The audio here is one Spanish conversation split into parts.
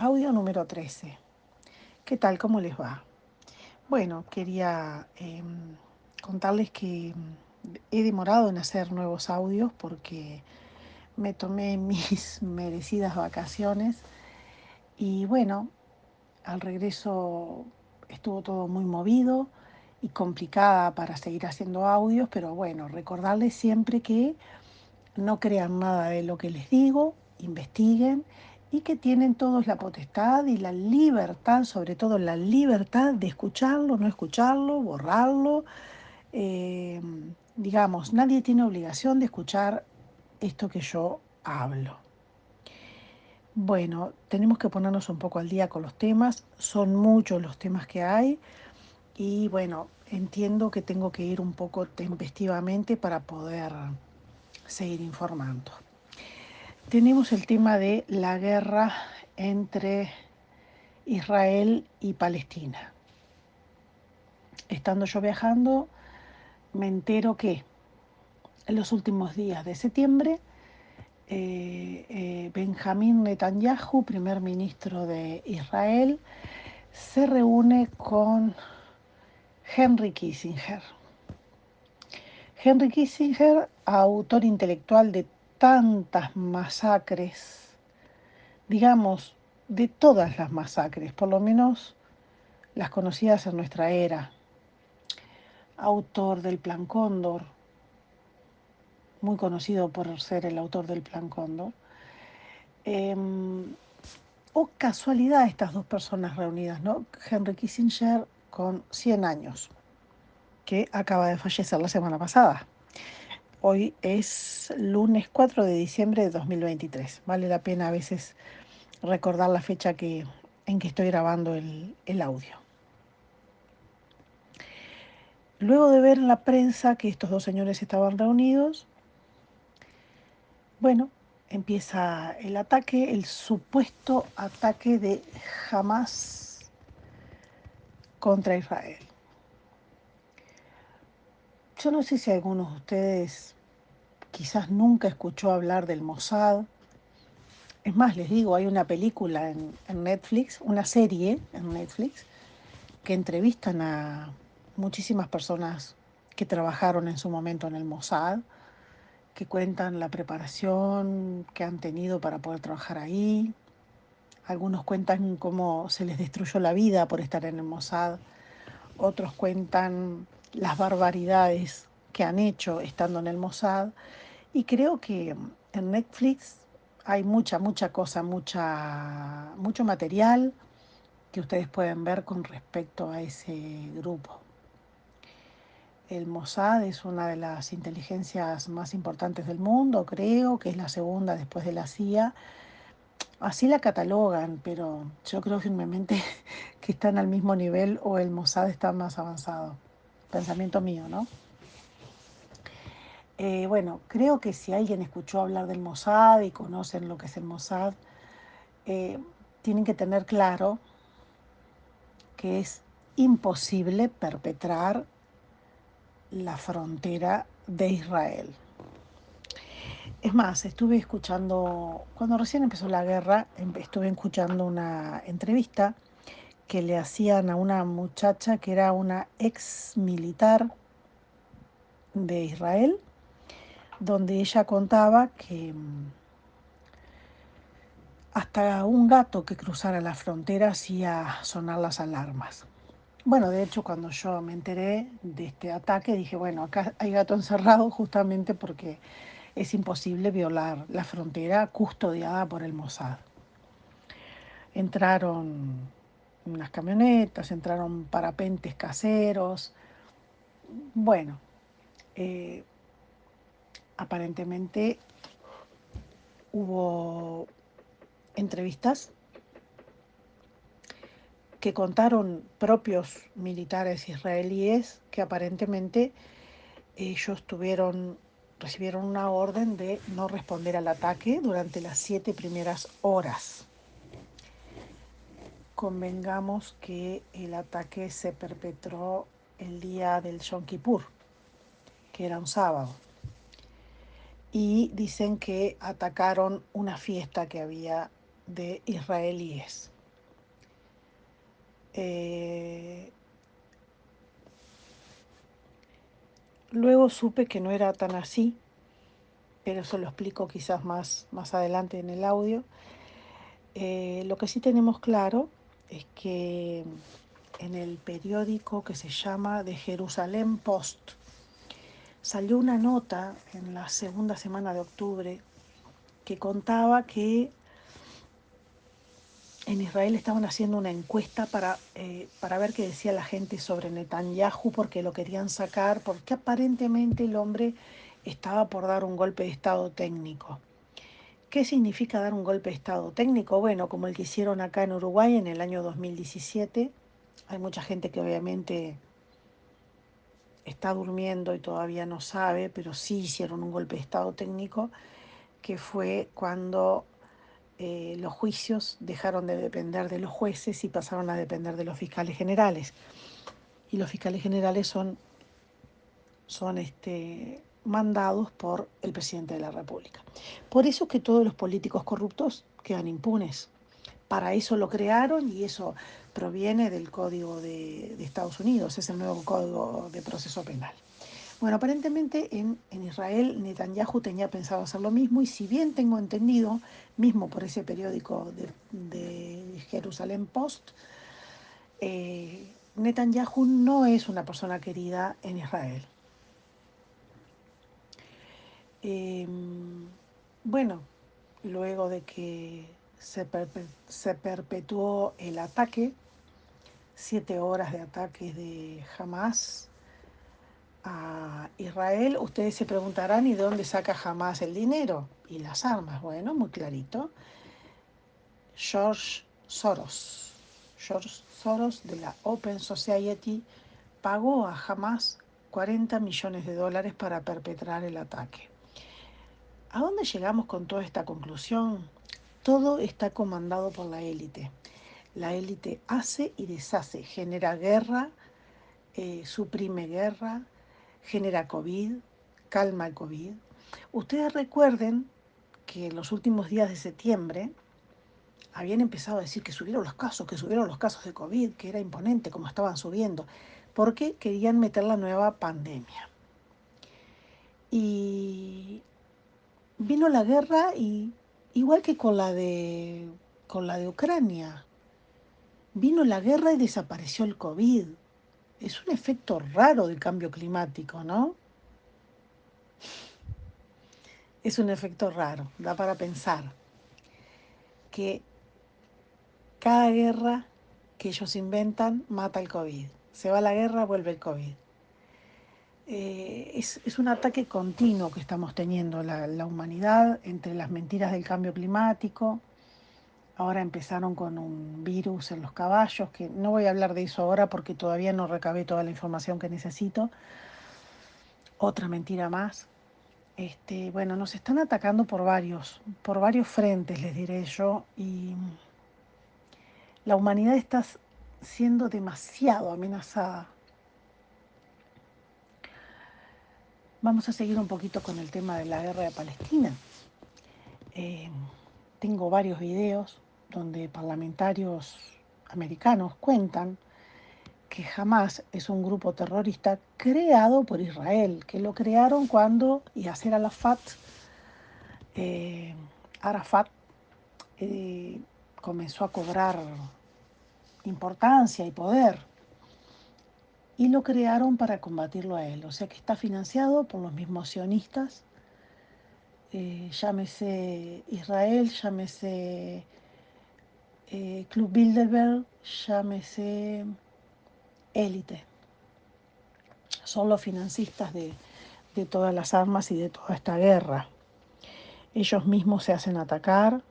Audio número 13. ¿Qué tal? ¿Cómo les va? Bueno, quería contarles que he demorado en hacer nuevos audios porque me tomé mis merecidas vacaciones y bueno, al regreso estuvo todo muy movido y complicada para seguir haciendo audios, pero bueno, recordarles siempre que no crean nada de lo que les digo, investiguen y que tienen todos la potestad y la libertad, sobre todo la libertad de escucharlo, no escucharlo, borrarlo. Eh, digamos, nadie tiene obligación de escuchar esto que yo hablo. Bueno, tenemos que ponernos un poco al día con los temas, son muchos los temas que hay y bueno, entiendo que tengo que ir un poco tempestivamente para poder seguir informando. Tenemos el tema de la guerra entre Israel y Palestina. Estando yo viajando, me entero que en los últimos días de septiembre, Benjamín Netanyahu, primer ministro de Israel, se reúne con Henry Kissinger. Henry Kissinger, autor intelectual de tantas masacres, digamos, de todas las masacres, por lo menos las conocidas en nuestra era, autor del Plan Cóndor, muy conocido por ser el autor del Plan Cóndor. O casualidad estas dos personas reunidas, ¿no? Henry Kissinger con 100 años, que acaba de fallecer la semana pasada. Hoy es lunes 4 de diciembre de 2023. Vale la pena a veces recordar la fecha en que estoy grabando el audio. Luego de ver en la prensa que estos dos señores estaban reunidos, bueno, empieza el ataque, el supuesto ataque de Hamas contra Israel. Yo no sé si algunos de ustedes quizás nunca escuchó hablar del Mossad. Es más, les digo, hay una película en Netflix, una serie en Netflix, que entrevistan a muchísimas personas que trabajaron en su momento en el Mossad, que cuentan la preparación que han tenido para poder trabajar ahí. Algunos cuentan cómo se les destruyó la vida por estar en el Mossad. Otros cuentan las barbaridades que han hecho estando en el Mossad. Y creo que en Netflix hay mucha cosa, mucho material que ustedes pueden ver con respecto a ese grupo. El Mossad es una de las inteligencias más importantes del mundo, creo que es la segunda después de la CIA. Así la catalogan, pero yo creo firmemente que están al mismo nivel o el Mossad está más avanzado. Pensamiento mío, ¿no? Bueno, creo que si alguien escuchó hablar del Mossad y conocen lo que es el Mossad, eh, tienen que tener claro que es imposible perpetrar la frontera de Israel. Es más, estuve escuchando, cuando recién empezó la guerra, estuve escuchando una entrevista que le hacían a una muchacha que era una ex militar de Israel, donde ella contaba que hasta un gato que cruzara la frontera hacía sonar las alarmas. Bueno, de hecho, cuando yo me enteré de este ataque, dije, bueno, acá hay gato encerrado justamente porque es imposible violar la frontera custodiada por el Mossad. Entraron unas camionetas, entraron parapentes caseros. Bueno, eh, aparentemente hubo entrevistas que contaron propios militares israelíes que aparentemente ellos recibieron una orden de no responder al ataque durante las 7 primeras horas. Convengamos que el ataque se perpetró el día del Yom Kippur, que era un sábado, y dicen que atacaron una fiesta que había de israelíes. Eh, Luego supe que no era tan así, pero eso lo explico quizás más adelante en el audio. Lo que sí tenemos claro es que en el periódico que se llama The Jerusalem Post salió una nota en la segunda semana de octubre que contaba que en Israel estaban haciendo una encuesta para ver qué decía la gente sobre Netanyahu, porque lo querían sacar, porque aparentemente el hombre estaba por dar un golpe de Estado técnico. ¿Qué significa dar un golpe de Estado técnico? Bueno, como el que hicieron acá en Uruguay en el año 2017. Hay mucha gente que obviamente está durmiendo y todavía no sabe, pero sí hicieron un golpe de Estado técnico, que fue cuando los juicios dejaron de depender de los jueces y pasaron a depender de los fiscales generales. Y los fiscales generales son mandados por el presidente de la República. Por eso es que todos los políticos corruptos quedan impunes. Para eso lo crearon y eso proviene del Código de Estados Unidos, es el nuevo Código de Proceso Penal. Bueno, aparentemente en Israel Netanyahu tenía pensado hacer lo mismo y si bien tengo entendido, mismo por ese periódico de Jerusalén Post, Netanyahu no es una persona querida en Israel. Eh, bueno, luego de que se perpetuó el ataque, 7 horas de ataques de Hamas a Israel, ustedes se preguntarán, ¿y de dónde saca Hamas el dinero y las armas? Bueno, muy clarito. George Soros. George Soros de la Open Society pagó a Hamas 40 millones de dólares para perpetrar el ataque. ¿A dónde llegamos con toda esta conclusión? Todo está comandado por la élite. La élite hace y deshace, genera guerra, suprime guerra, genera COVID, calma el COVID. Ustedes recuerden que en los últimos días de septiembre habían empezado a decir que subieron los casos de COVID, que era imponente como estaban subiendo, porque querían meter la nueva pandemia. Y vino la guerra y igual que con la de Ucrania, vino la guerra y desapareció el COVID. Es un efecto raro del cambio climático, ¿no? Es un efecto raro, da para pensar que cada guerra que ellos inventan mata el COVID. Se va la guerra, vuelve el COVID. Es un ataque continuo que estamos teniendo la humanidad entre las mentiras del cambio climático. Ahora empezaron con un virus en los caballos, que no voy a hablar de eso ahora porque todavía no recabé toda la información que necesito. Otra mentira más. Bueno, nos están atacando por varios frentes, les diré yo, y la humanidad está siendo demasiado amenazada. Vamos a seguir un poquito con el tema de la guerra de Palestina. Eh, Tengo varios videos donde parlamentarios americanos cuentan que Hamas es un grupo terrorista creado por Israel, que lo crearon cuando Yasser eh, Arafat eh, comenzó a cobrar importancia y poder y lo crearon para combatirlo a él. O sea que está financiado por los mismos sionistas, llámese Israel, llámese Club Bilderberg, llámese Élite. Son los financistas de todas las armas y de toda esta guerra. Ellos mismos se hacen atacar,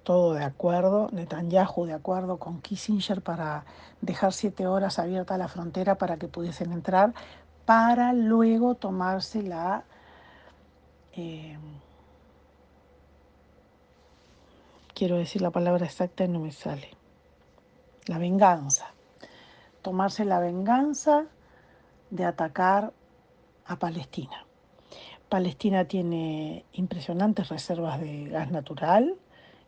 todo de acuerdo, Netanyahu de acuerdo con Kissinger para dejar 7 horas abierta la frontera para que pudiesen entrar, para luego tomarse eh, quiero decir la palabra exacta y no me sale, la venganza, tomarse la venganza de atacar a Palestina. Palestina tiene impresionantes reservas de gas natural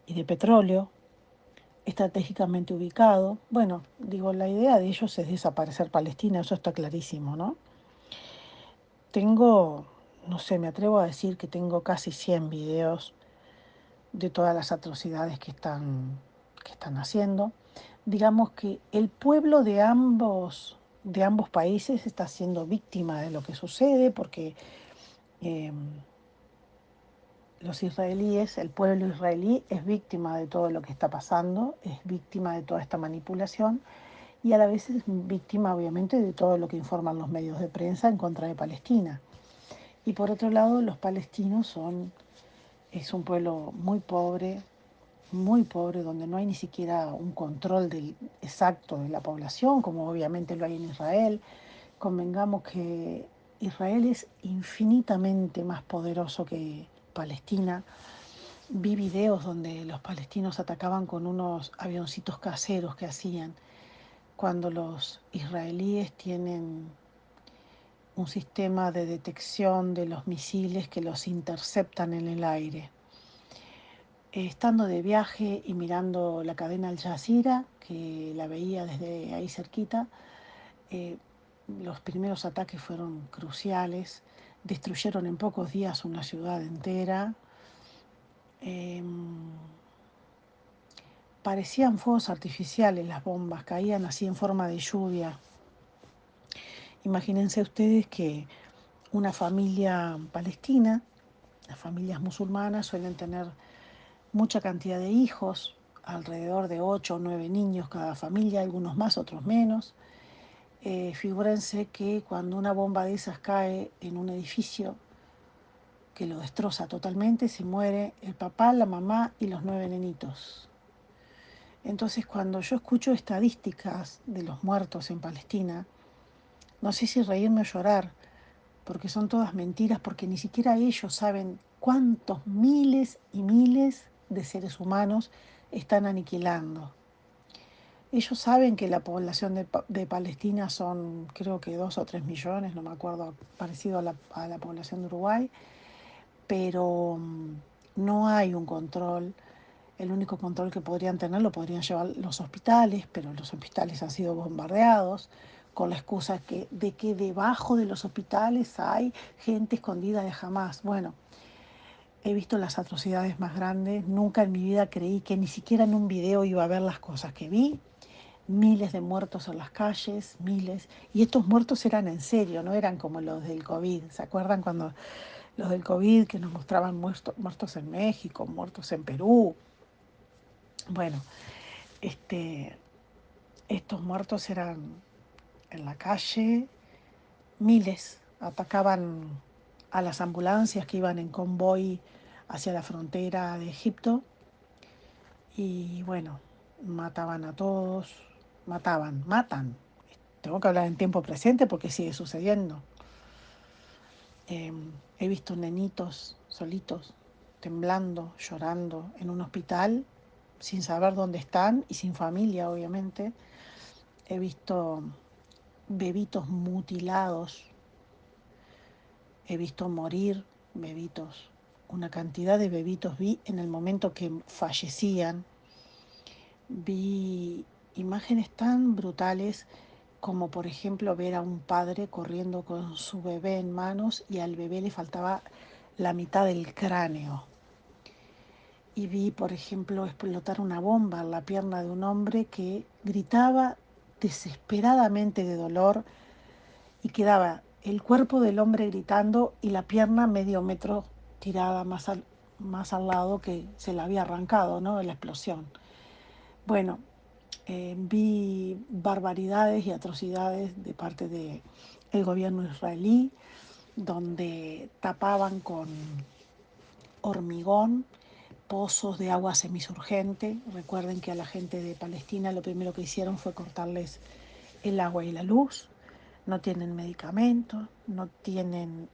y de petróleo. estratégicamente ubicado. Bueno, digo, la idea de ellos es desaparecer Palestina, eso está clarísimo, ¿no? Tengo, no sé, me atrevo a decir que tengo casi 100 videos de todas las atrocidades que están haciendo. Digamos que el pueblo de ambos países está siendo víctima de lo que sucede porque eh, los israelíes, el pueblo israelí es víctima de todo lo que está pasando, es víctima de toda esta manipulación y a la vez es víctima obviamente de todo lo que informan los medios de prensa en contra de Palestina. Y por otro lado, los palestinos es un pueblo muy pobre, donde no hay ni siquiera un control exacto de la población, como obviamente lo hay en Israel. Convengamos que Israel es infinitamente más poderoso que Palestina. Vi videos donde los palestinos atacaban con unos avioncitos caseros que hacían cuando los israelíes tienen un sistema de detección de los misiles que los interceptan en el aire. Estando de viaje y mirando la cadena Al Jazeera, que la veía desde ahí cerquita, eh, los primeros ataques fueron cruciales, destruyeron en pocos días una ciudad entera. Eh, Parecían fuegos artificiales las bombas, caían así en forma de lluvia. Imagínense ustedes que una familia palestina, las familias musulmanas suelen tener mucha cantidad de hijos, alrededor de 8 o 9 niños cada familia, algunos más, otros menos. Figúrense que cuando una bomba de esas cae en un edificio que lo destroza totalmente, se muere el papá, la mamá y los 9 nenitos. Entonces, cuando yo escucho estadísticas de los muertos en Palestina, no sé si reírme o llorar, porque son todas mentiras, porque ni siquiera ellos saben cuántos miles y miles de seres humanos están aniquilando. Ellos saben que la población de Palestina son creo que 2 o 3 millones, no me acuerdo, parecido a la población de Uruguay, pero no hay un control. El único control que podrían tener lo podrían llevar los hospitales, pero los hospitales han sido bombardeados con la excusa de que debajo de los hospitales hay gente escondida de Hamás. Bueno, he visto las atrocidades más grandes, nunca en mi vida creí que ni siquiera en un video iba a ver las cosas que vi. Miles de muertos en las calles, miles. Y estos muertos eran en serio, no eran como los del COVID. ¿Se acuerdan cuando los del COVID que nos mostraban muertos en México, muertos en Perú? Bueno, este, estos muertos eran en la calle, miles. Atacaban a las ambulancias que iban en convoy hacia la frontera de Egipto y bueno, mataban a todos, matan. Tengo que hablar en tiempo presente porque sigue sucediendo. He visto nenitos solitos, temblando, llorando en un hospital, sin saber dónde están y sin familia, obviamente. He visto bebitos mutilados, he visto morir bebitos, una cantidad de bebitos vi en el momento que fallecían. Vi imágenes tan brutales como por ejemplo ver a un padre corriendo con su bebé en manos y al bebé le faltaba la mitad del cráneo. Y vi, por ejemplo, explotar una bomba en la pierna de un hombre que gritaba desesperadamente de dolor y quedaba el cuerpo del hombre gritando y la pierna medio metro tirada más al lado que se la había arrancado, ¿no? De la explosión. Bueno, vi barbaridades y atrocidades de parte del gobierno israelí, donde tapaban con hormigón pozos de agua semisurgente. Recuerden que a la gente de Palestina lo primero que hicieron fue cortarles el agua y la luz. No tienen medicamentos, no tienen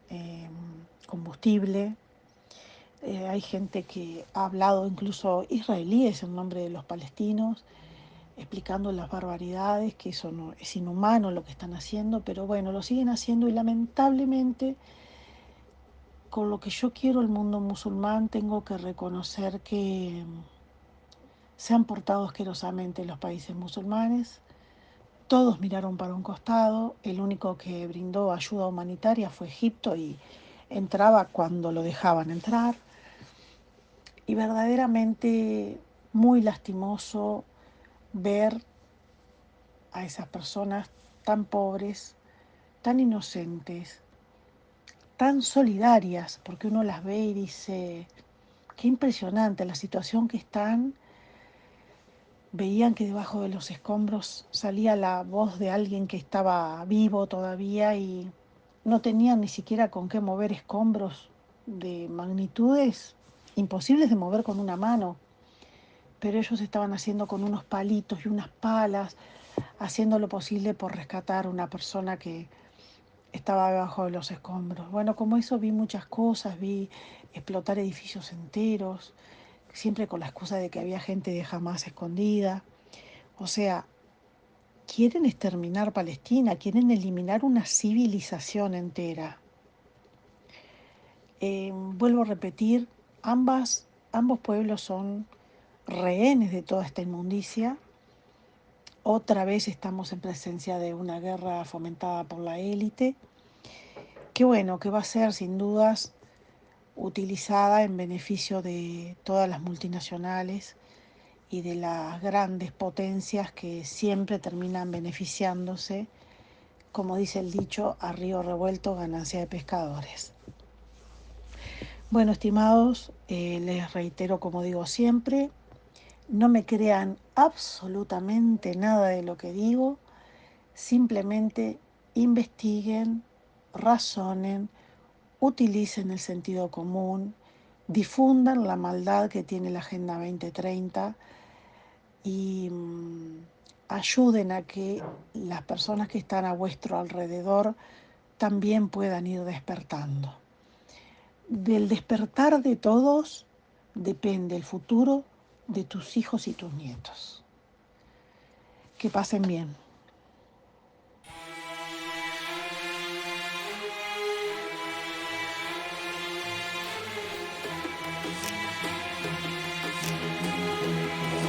combustible. Hay gente que ha hablado, incluso israelíes, en nombre de los palestinos, explicando las barbaridades, que eso no, es inhumano lo que están haciendo, pero bueno, lo siguen haciendo y lamentablemente con lo que yo quiero el mundo musulmán tengo que reconocer que Se han portado asquerosamente los países musulmanes. Todos miraron para un costado. El único que brindó ayuda humanitaria fue Egipto y entraba cuando lo dejaban entrar. Y verdaderamente muy lastimoso ver a esas personas tan pobres, tan inocentes, tan solidarias, porque uno las ve y dice, qué impresionante la situación que están. Veían que debajo de los escombros salía la voz de alguien que estaba vivo todavía y no tenían ni siquiera con qué mover escombros de magnitudes imposibles de mover con una mano, pero ellos estaban haciendo con unos palitos y unas palas, haciendo lo posible por rescatar a una persona que estaba debajo de los escombros. Bueno, como eso vi muchas cosas, vi explotar edificios enteros, siempre con la excusa de que había gente de Hamás escondida. O sea, quieren exterminar Palestina, quieren eliminar una civilización entera. Vuelvo a repetir, ambos pueblos son rehenes de toda esta inmundicia. Otra vez estamos en presencia de una guerra fomentada por la élite, que bueno, que va a ser sin dudas utilizada en beneficio de todas las multinacionales y de las grandes potencias que siempre terminan beneficiándose, como dice el dicho, a río revuelto, ganancia de pescadores. Bueno, estimados, les reitero como digo siempre, no me crean absolutamente nada de lo que digo, simplemente investiguen, razonen, utilicen el sentido común, difundan la maldad que tiene la Agenda 2030 y ayuden a que las personas que están a vuestro alrededor también puedan ir despertando. Del despertar de todos depende el futuro de tus hijos y tus nietos. Que pasen bien.